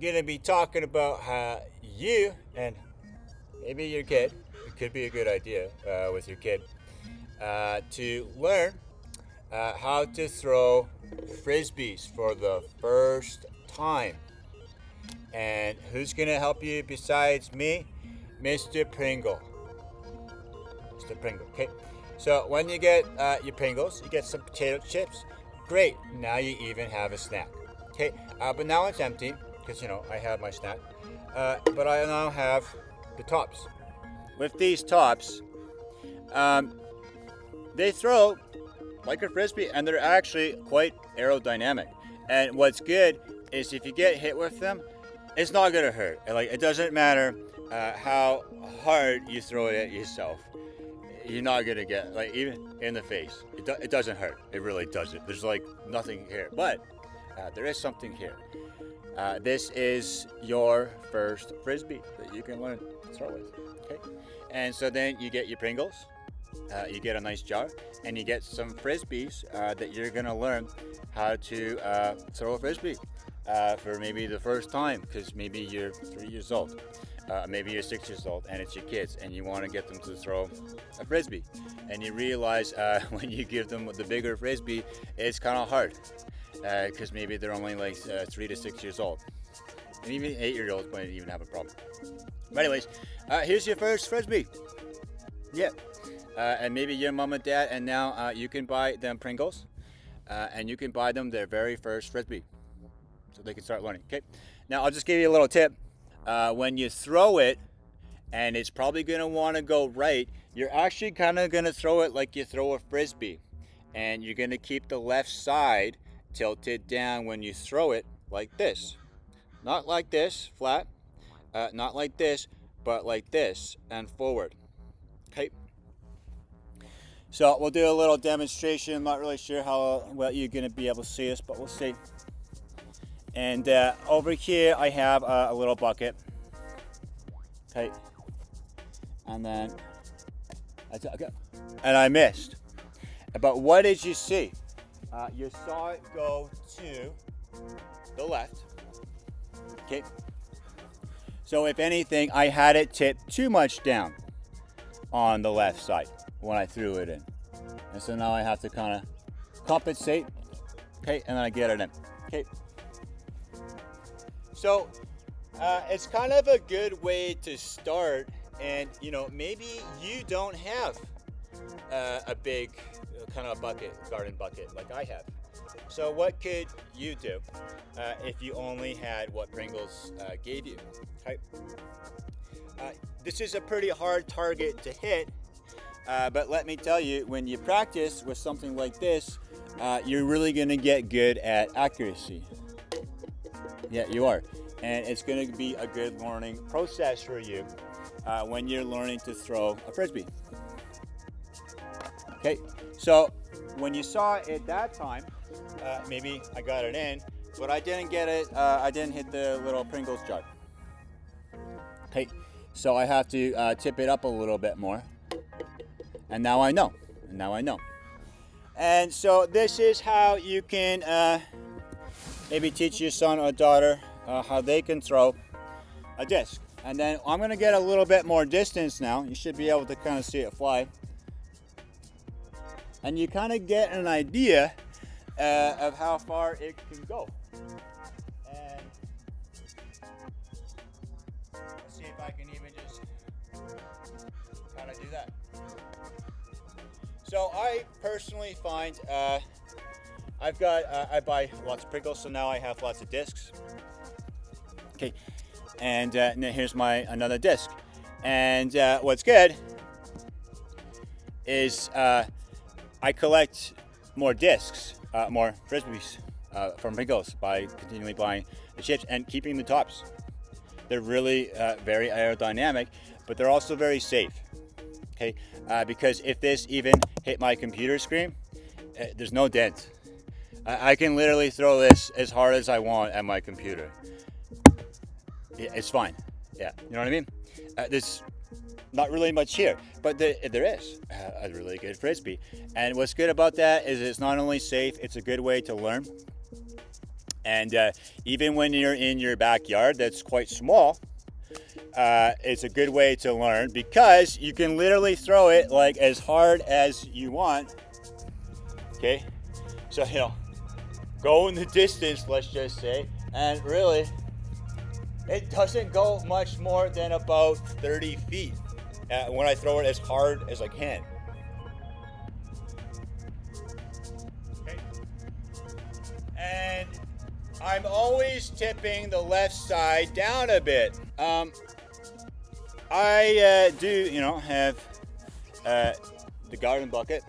going to be talking about how you and maybe your kid, it could be a good idea with your kid, to learn how to throw frisbees for the first time. And who's going to help you besides me? Mr. Pringle. Mr. Pringle, okay? So when you get your Pringles, you get some potato chips. Great, now you even have a snack. Okay, but now it's empty because, I have my snack. But I now have the tops. With these tops, they throw like a frisbee, and they're actually quite aerodynamic. And what's good is if you get hit with them, it's not gonna hurt. Like, it doesn't matter how hard you throw it at yourself. You're not gonna get, like, even in the face. It doesn't hurt. It really doesn't. There's like nothing here, but there is something here. This is your first frisbee that you can learn to throw with. Okay, and so then you get your Pringles. You get a nice jar, and you get some frisbees that you're gonna learn how to throw a frisbee for maybe the first time, because maybe you're 3 years old, maybe you're 6 years old, and it's your kids, and you want to get them to throw a frisbee, and you realize when you give them the bigger frisbee, it's kind of hard, because maybe they're only like 3 to 6 years old, and even 8-year-olds might even have a problem. But anyways, here's your first frisbee. Yeah. And maybe your mom and dad, and now you can buy them Pringles, and you can buy them their very first frisbee, so they can start learning. Okay. Now I'll just give you a little tip. When you throw it, and it's probably gonna want to go right, you're actually kind of gonna throw it like you throw a frisbee, and you're gonna keep the left side tilted down when you throw it, like this, not like this flat, not like this, but like this and forward. Okay. So we'll do a little demonstration. I'm not really sure how well you're going to be able to see us, but we'll see. And over here I have a little bucket. Okay. And then, and I missed. But what did you see? You saw it go to the left. Okay. So if anything, I had it tipped too much down on the left side when I threw it in. And so now I have to kind of compensate, okay, and then I get it in, okay. So it's kind of a good way to start, and maybe you don't have a big kind of bucket, garden bucket like I have. So what could you do if you only had what Pringles gave you, okay? This is a pretty hard target to hit, but let me tell you, when you practice with something like this, you're really going to get good at accuracy. Yeah, you are. And it's going to be a good learning process for you when you're learning to throw a frisbee. Okay, so when you saw it that time, maybe I got it in, but I didn't get it, I didn't hit the little Pringles jar. Okay, so I have to tip it up a little bit more. And now I know. And so this is how you can maybe teach your son or daughter how they can throw a disc. And then I'm going to get a little bit more distance now. You should be able to kind of see it fly. And you kind of get an idea of how far it can go. And let's see if I can even just kind of do that. So I personally find I buy lots of Pringles, so now I have lots of discs. Okay, and here's another disc. And what's good is I collect more discs, more frisbees from Pringles by continually buying the chips and keeping the tops. They're really very aerodynamic, but they're also very safe. Okay, because if this even hit my computer screen, there's no dent. I can literally throw this as hard as I want at my computer. It's fine. Yeah, you know what I mean? There's not really much here, but there is a really good frisbee. And what's good about that is it's not only safe, it's a good way to learn. And even when you're in your backyard that's quite small, it's a good way to learn because you can literally throw it like as hard as you want. Okay, so go in the distance, let's just say, and really it doesn't go much more than about 30 feet when I throw it as hard as I can. Okay. And I'm always tipping the left side down a bit. I do, have the garden bucket,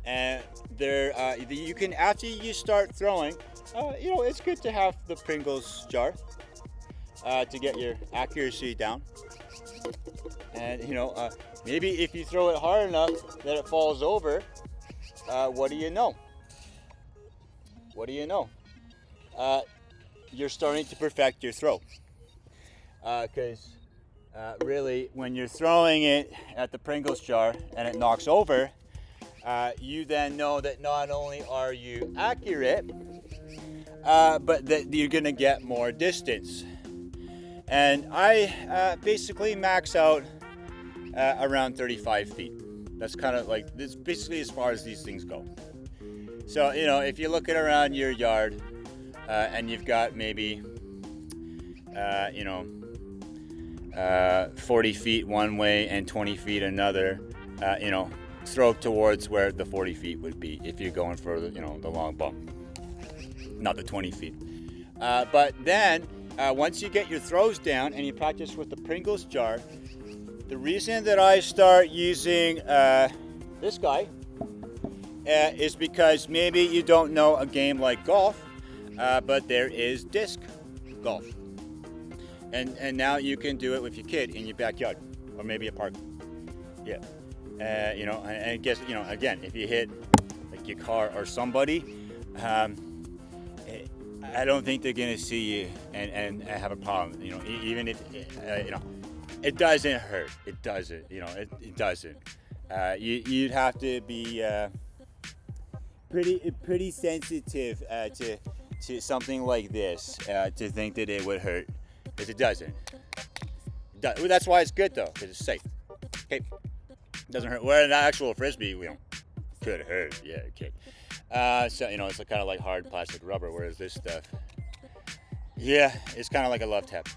and there you can, after you start throwing, it's good to have the Pringles jar to get your accuracy down. And maybe if you throw it hard enough that it falls over, what do you know? What do you know? You're starting to perfect your throw. Because really, when you're throwing it at the Pringles jar and it knocks over, you then know that not only are you accurate, but that you're going to get more distance. And I basically max out around 35 feet. That's kind of like, this basically as far as these things go. So, if you're looking around your yard and you've got maybe, 40 feet one way and 20 feet another, throw towards where the 40 feet would be if you're going for the long bump, not the 20 feet. But then once you get your throws down and you practice with the Pringles jar, the reason that I start using this guy is because maybe you don't know a game like golf, but there is disc golf. And now you can do it with your kid in your backyard or maybe a park. Yeah. And I guess, again, if you hit like your car or somebody, I don't think they're going to see you and have a problem. Even if, it doesn't hurt. It doesn't, it doesn't. You'd have to be pretty sensitive to something like this to think that it would hurt. Because it doesn't. That's why it's good though, because it's safe. Okay, it doesn't hurt. Where an actual frisbee, could hurt. Yeah, okay. So it's kind of like hard plastic rubber, whereas this stuff, yeah, it's kind of like a love tap.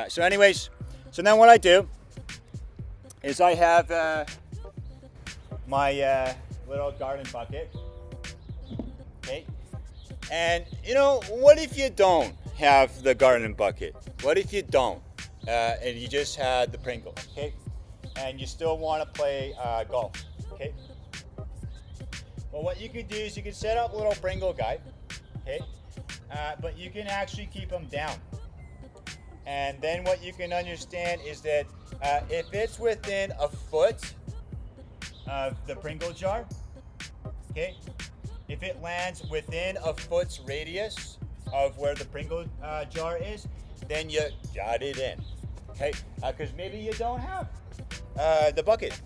So anyways, so then what I do is I have my little garden bucket. Okay, and what if you don't have the garden bucket? What if you don't and you just had the Pringles, okay, and you still want to play golf, okay? Well, what you can do is you can set up a little Pringle guy, okay, but you can actually keep them down. And then what you can understand is that if it's within a foot of the Pringle jar, okay, if it lands within a foot's radius of where the Pringle jar is, then you got it in, okay? Because maybe you don't have the bucket.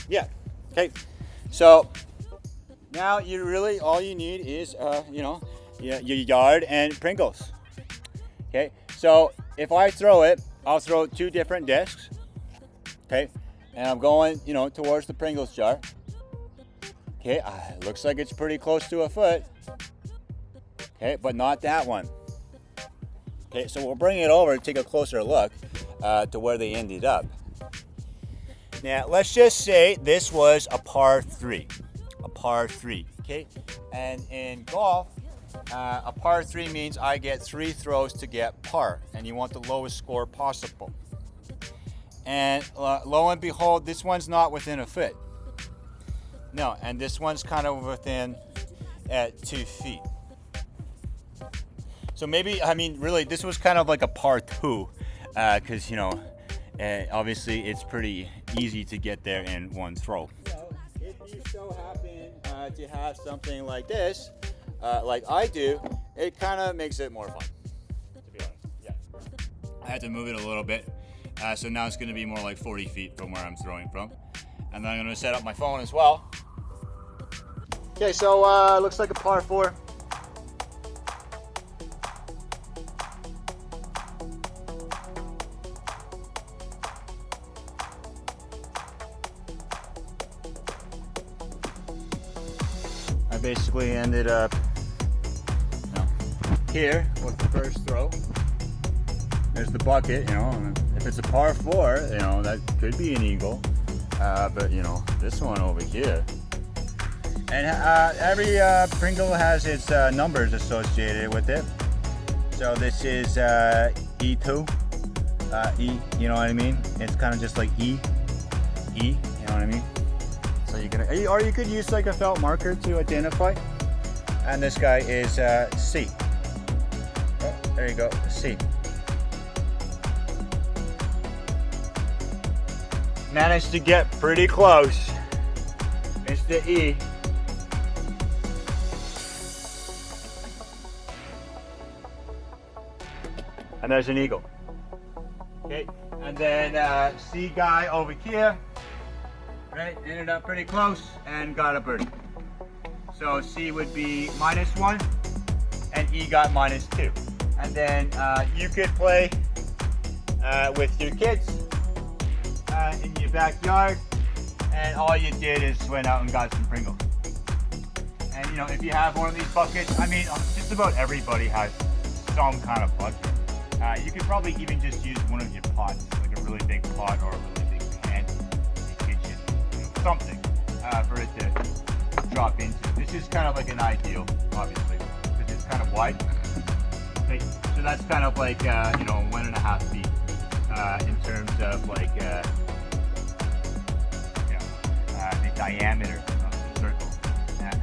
Yeah, okay. So now all you need is your yard and Pringles. Okay. So if I throw it, I'll throw 2 different discs. Okay, and I'm going towards the Pringles jar. Okay, looks like it's pretty close to a foot. Okay, but not that one. Okay, so we'll bring it over and take a closer look to where they ended up. Now, let's just say this was a par 3. A par 3, okay? And in golf, a par 3 means I get 3 throws to get par, and you want the lowest score possible. And lo and behold, this one's not within a foot. No, and this one's kind of within 2 feet. So maybe, really, this was kind of like a par 2, because, obviously it's pretty easy to get there in one throw. So if you so happen to have something like this, like I do, it kind of makes it more fun, to be honest. Yeah. I had to move it a little bit, so now it's going to be more like 40 feet from where I'm throwing from. And then I'm going to set up my phone as well. Okay, so looks like a par 4. basically ended up, here with the first throw. There's the bucket, and if it's a par 4, that could be an eagle. But this one over here. And every Pringle has its numbers associated with it. So this is E2. E, you know what I mean? It's kind of just like E, you know what I mean? So or you could use like a felt marker to identify. And this guy is C. Oh, there you go, C. Managed to get pretty close. It's the E. And there's an eagle. Okay, and then C guy over here, right, ended up pretty close and got a birdie. So C would be -1 and E got -2. And then you could play with your kids in your backyard, and all you did is went out and got some Pringles. And if you have one of these buckets, I mean, just about everybody has some kind of bucket. You could probably even just use one of your pots, like a really big pot or a really big pan in the kitchen, something for it to drop into. This is kind of like an ideal, obviously, because it's kind of wide. Okay, so that's kind of like 1.5 feet in terms of like the diameter of the circle,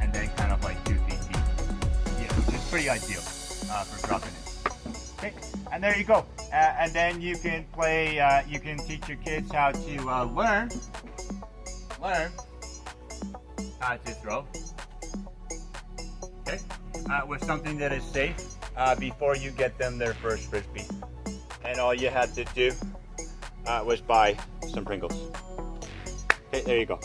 and then kind of like 2 feet deep. Yeah, which is pretty ideal for dropping it. Okay, and there you go. And then you can play. You can teach your kids how to learn how to throw. Okay, with something that is safe before you get them their first frisbee. And all you had to do was buy some Pringles. Okay, there you go.